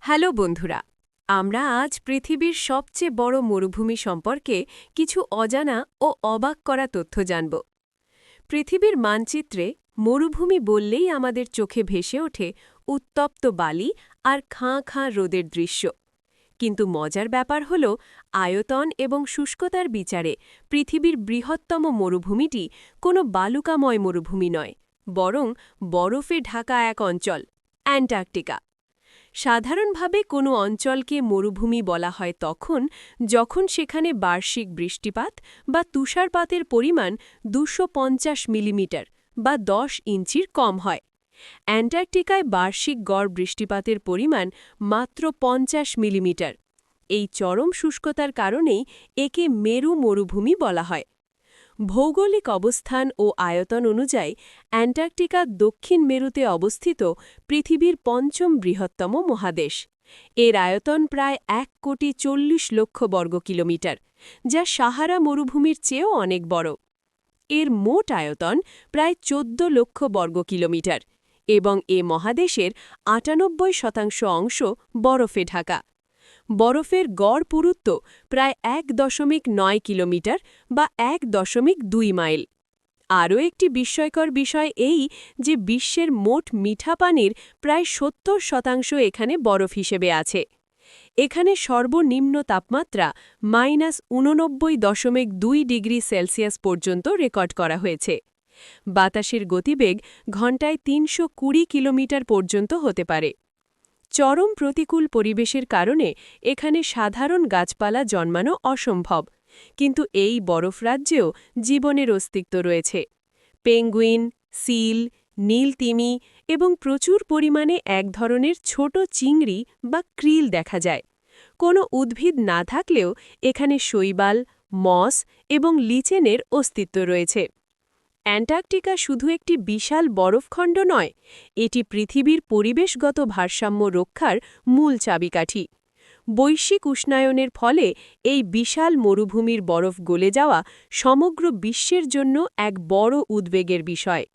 Hello বন্ধুরা, আমরা আজ পৃথিবীর সবচেয়ে বড় মরুভূমি সম্পর্কে কিছু অজানা ও অবাক করা তথ্য জানব। পৃথিবীর মানচিত্রে মরুভূমি বললেই আমাদের চোখে ভেসে ওঠে উত্তপ্ত বালি আর খাঁ খাঁ রোদের দৃশ্য। কিন্তু মজার ব্যাপার হল, আয়তন এবং শুষ্কতার বিচারে পৃথিবীর বৃহত্তম মরুভূমিটি কোনো বালুকাময় মরুভূমি নয়, বরং বরফে ঢাকা এক অঞ্চল, অ্যান্টার্কটিকা। সাধারণভাবে কোনো অঞ্চলকে মরুভূমি বলা হয় তখন যখন সেখানে বার্ষিক বৃষ্টিপাত বা তুষারপাতের পরিমাণ ২৫০ মিলিমিটার বা ১০ ইঞ্চির কম হয়। অ্যান্টার্কটিকায় বার্ষিক গড় বৃষ্টিপাতের পরিমাণ মাত্র ৫০ মিলিমিটার। এই চরম শুষ্কতার কারণেই একে মেরু মরুভূমি বলা হয়। ভৌগোলিক অবস্থান ও আয়তন অনুযায়ী অ্যান্টার্কটিকা দক্ষিণ মেরুতে অবস্থিত পৃথিবীর পঞ্চম বৃহত্তম মহাদেশ। এর আয়তন প্রায় ১,৪০,০০,০০০ বর্গ কিলোমিটার, যা সাহারা মরুভূমির চেয়েও অনেক বড়। এর মোট আয়তন প্রায় ১৪ লক্ষ বর্গ কিলোমিটার এবং এ মহাদেশের ৯৮% অংশ বরফে ঢাকা। বরফের গড় পুরুত্ব প্রায় ১.৯ কিলোমিটার বা ১.২ মাইল। আরও একটি বিস্ময়কর বিষয় এই যে বিশ্বের মোট মিঠা পানির প্রায় ৭০% এখানে বরফ হিসেবে আছে। এখানে সর্বনিম্ন তাপমাত্রা -৮৯.২ ডিগ্রি সেলসিয়াস পর্যন্ত রেকর্ড করা হয়েছে। বাতাসের গতিবেগ ঘণ্টায় ৩২০ কিলোমিটার পর্যন্ত হতে পারে। চরম প্রতিকূল পরিবেশের কারণে এখানে সাধারণ গাছপালা জন্মানো অসম্ভব, কিন্তু এই বরফ রাজ্যেও জীবনের অস্তিত্ব রয়েছে। পেঙ্গুইন, সিল, নীল তিমি এবং প্রচুর পরিমাণে এক ধরনের ছোট চিংড়ি বা ক্রিল দেখা যায়। কোনো উদ্ভিদ না থাকলেও এখানে শৈবাল, মস এবং লিচেনের অস্তিত্ব রয়েছে। অ্যান্টার্কটিকা শুধু একটি বিশাল বরফখণ্ড নয়, এটি পৃথিবীর পরিবেশগত ভারসাম্য রক্ষার মূল চাবিকাঠি। বৈশ্বিক উষ্ণায়নের ফলে এই বিশাল মরুভূমির বরফ গলে যাওয়া সমগ্র বিশ্বের জন্য এক বড় উদ্বেগের বিষয়।